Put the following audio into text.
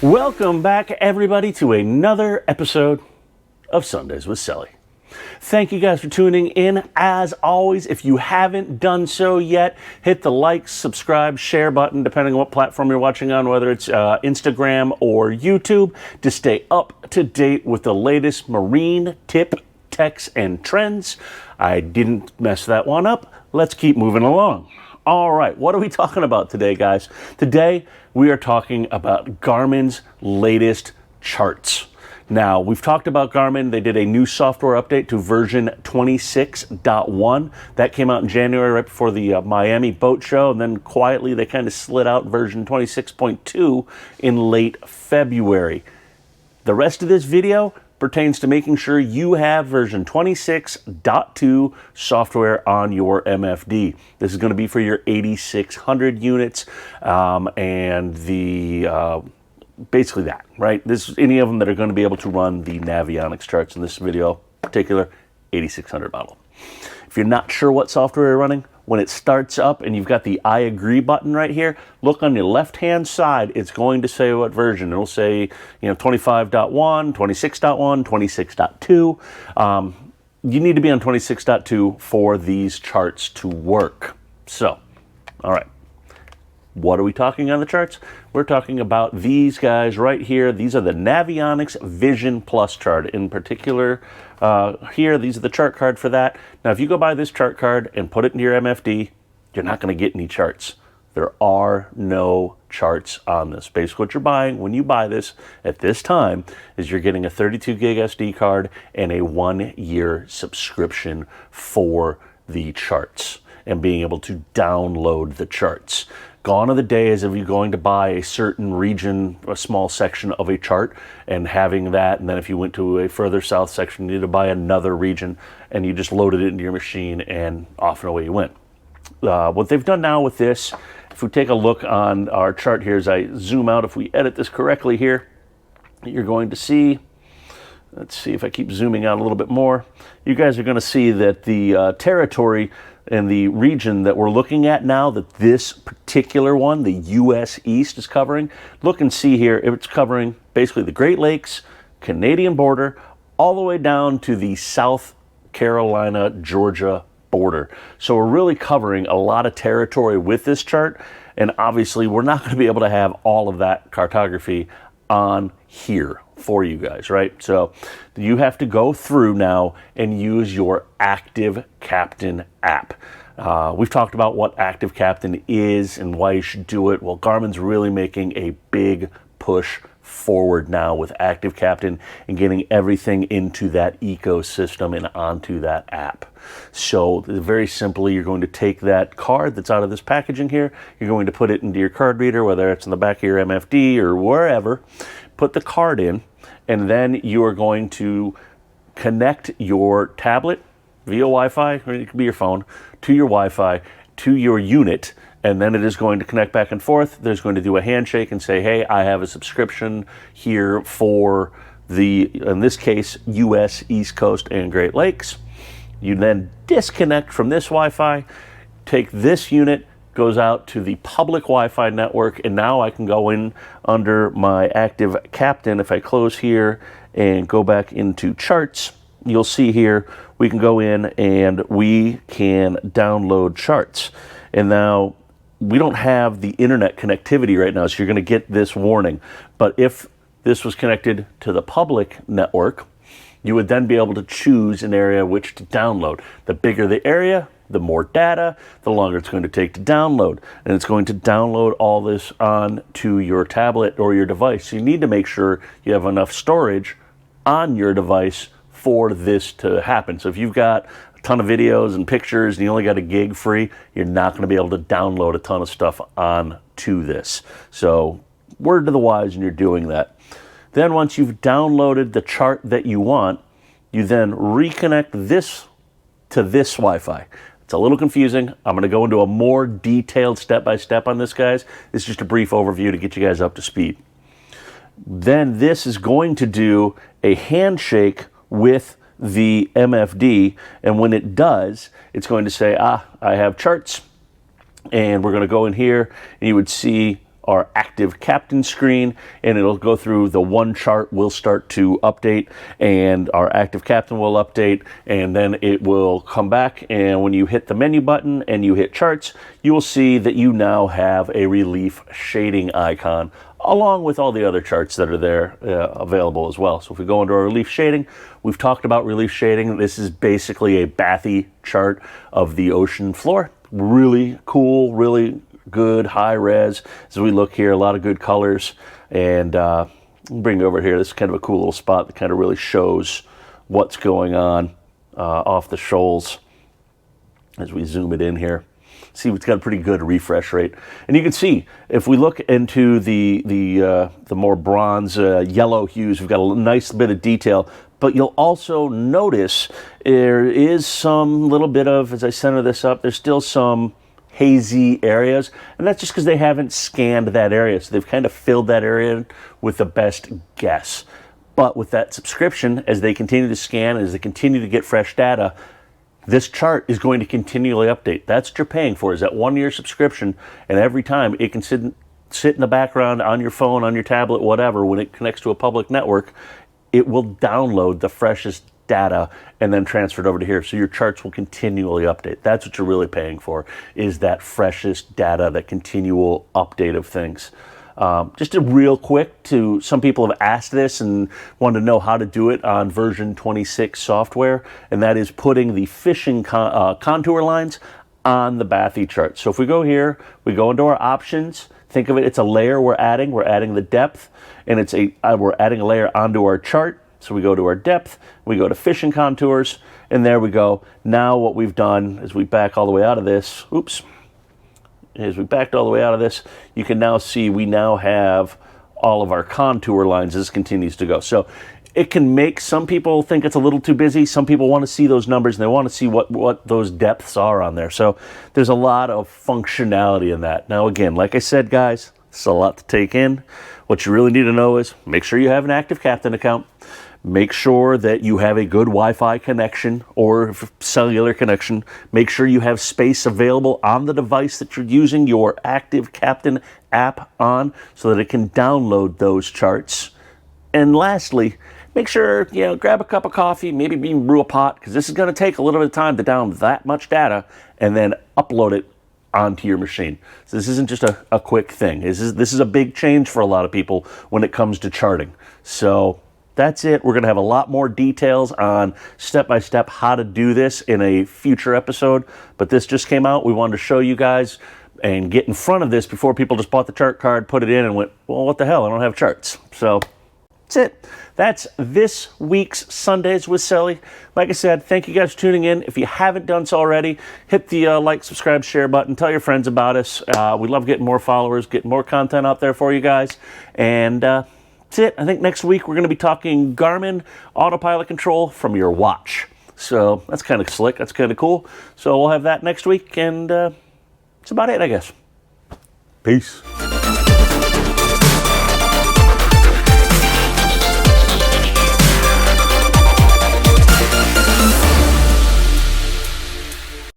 Welcome back, everybody, to another episode of Sundays with Sully. Thank you guys for tuning in. As always, if you haven't done so yet, hit the like, subscribe, share button, depending on what platform you're watching on, whether it's Instagram or YouTube, to stay up to date with the latest marine tip, techs, and trends. I didn't mess that one up. Let's keep moving along. All right, what are we talking about today, guys? Today, we are talking about Garmin's latest charts. Now, we've talked about Garmin. They did a new software update to version 26.1. That came out in January, right before the Miami boat show, and then quietly they kind of slid out version 26.2 in late February. The rest of this video pertains to making sure you have version 26.2 software on your MFD. This is going to be for your 8600 units and the basically that, right? This is any of them that are going to be able to run the Navionics charts in this video, particular 8600 model. If you're not sure what software you're running, when it starts up and you've got the I agree button right here, look on your left-hand side. It's going to say what version. It'll say, 25.1, 26.1, 26.2. You need to be on 26.2 for these charts to work. So, all right. What are we talking on the charts? We're talking about these guys right here. These are the Navionics Vision Plus chart. In particular, here, these are the chart card for that. Now, if you go buy this chart card and put it into your MFD, you're not going to get any charts. There are no charts on this. Basically, what you're buying when you buy this at this time is you're getting a 32 gig SD card and a 1-year subscription for the charts and being able to download the charts. Gone are the days of you going to buy a certain region, a small section of a chart, and having that, and then if you went to a further south section, you needed to buy another region, and you just loaded it into your machine, and off and away you went. What they've done now with this, if we take a look on our chart here, as I zoom out, if we edit this correctly here, you're going to see, let's see if I keep zooming out a little bit more, you guys are going to see that the territory and the region that we're looking at now, that this particular one, the U.S. East, is covering, look and see here, it's covering basically the Great Lakes, Canadian border, all the way down to the South Carolina, Georgia border. So we're really covering a lot of territory with this chart, and obviously we're not going to be able to have all of that cartography on here for you guys, right? So you have to go through now and use your ActiveCaptain app. We've talked about what ActiveCaptain is and why you should do it. Well, Garmin's really making a big push forward now with ActiveCaptain and getting everything into that ecosystem and onto that app. So very simply, you're going to take that card that's out of this packaging here, you're going to put it into your card reader, whether it's in the back of your MFD or wherever, put the card in, and then you are going to connect your tablet via Wi-Fi, or it could be your phone, to your Wi-Fi, to your unit, and then it is going to connect back and forth. There's going to do a handshake and say, hey, I have a subscription here for the, in this case, U.S. East Coast and Great Lakes. You then disconnect from this Wi-Fi, take this unit, goes out to the public Wi-Fi network, and now I can go in under my ActiveCaptain. If I close here and go back into charts, you'll see here we can go in and we can download charts. And now we don't have the internet connectivity right now, so you're going to get this warning. But if this was connected to the public network, you would then be able to choose an area which to download. The bigger the area, the more data, the longer it's going to take to download. And it's going to download all this onto your tablet or your device. So you need to make sure you have enough storage on your device for this to happen. So if you've got a ton of videos and pictures and you only got a gig free, you're not going to be able to download a ton of stuff onto this. So word to the wise when you're doing that. Then once you've downloaded the chart that you want, you then reconnect this to this Wi-Fi. It's a little confusing. I'm going to go into a more detailed step-by-step on this, guys. This is just a brief overview to get you guys up to speed. Then this is going to do a handshake with the MFD, and when it does, it's going to say, I have charts, and we're going to go in here, and you would see our ActiveCaptain screen, and it'll go through the one chart will start to update, and our ActiveCaptain will update, and then it will come back, and when you hit the menu button and you hit charts, you will see that you now have a relief shading icon along with all the other charts that are there available as well. So if we go into our relief shading, we've talked about relief shading. This is basically a bathy chart of the ocean floor. Really cool, really good, high res. As we look here, a lot of good colors. And bring it over here. This is kind of a cool little spot that kind of really shows what's going on off the shoals as we zoom it in here. See, it's got a pretty good refresh rate. And you can see, if we look into the more bronze yellow hues, we've got a nice bit of detail. But you'll also notice there is some little bit of, as I center this up, there's still some hazy areas, and that's just because they haven't scanned that area, so they've kind of filled that area with the best guess. But with that subscription, as they continue to scan, as they continue to get fresh data, this chart is going to continually update. That's what you're paying for, is that 1-year subscription, and every time it can sit in the background on your phone, on your tablet, whatever, when it connects to a public network, it will download the freshest data and then transfer it over to here. So your charts will continually update. That's what you're really paying for, is that freshest data, that continual update of things. Just a real quick, some people have asked this and wanted to know how to do it on version 26 software, and that is putting the fishing contour lines on the bathy chart. So if we go here, we go into our options, think of it, it's a layer we're adding the depth, and we're adding a layer onto our chart. So we go to our depth, we go to fishing contours, and there we go. Now what we've done is we back all the way out of this, as we backed all the way out of this, you can now see we now have all of our contour lines as this continues to go. So it can make some people think it's a little too busy. Some people want to see those numbers and they want to see what those depths are on there. So there's a lot of functionality in that. Now again, like I said, guys, it's a lot to take in. What you really need to know is make sure you have an ActiveCaptain account. Make sure that you have a good Wi-Fi connection or cellular connection. Make sure you have space available on the device that you're using your ActiveCaptain app on so that it can download those charts. And lastly, make sure, grab a cup of coffee, maybe brew a pot, because this is going to take a little bit of time to download that much data and then upload it onto your machine. So this isn't just a quick thing. This is a big change for a lot of people when it comes to charting. So that's it. We're going to have a lot more details on step-by-step how to do this in a future episode. But this just came out. We wanted to show you guys and get in front of this before people just bought the chart card, put it in, and went, well, what the hell? I don't have charts. So that's it. That's this week's Sundays with Sully. Like I said, thank you guys for tuning in. If you haven't done so already, hit the like, subscribe, share button. Tell your friends about us. We love getting more followers, getting more content out there for you guys. And that's it. I think next week we're going to be talking Garmin autopilot control from your watch. So that's kind of slick. That's kind of cool. So we'll have that next week, and that's about it, I guess. Peace.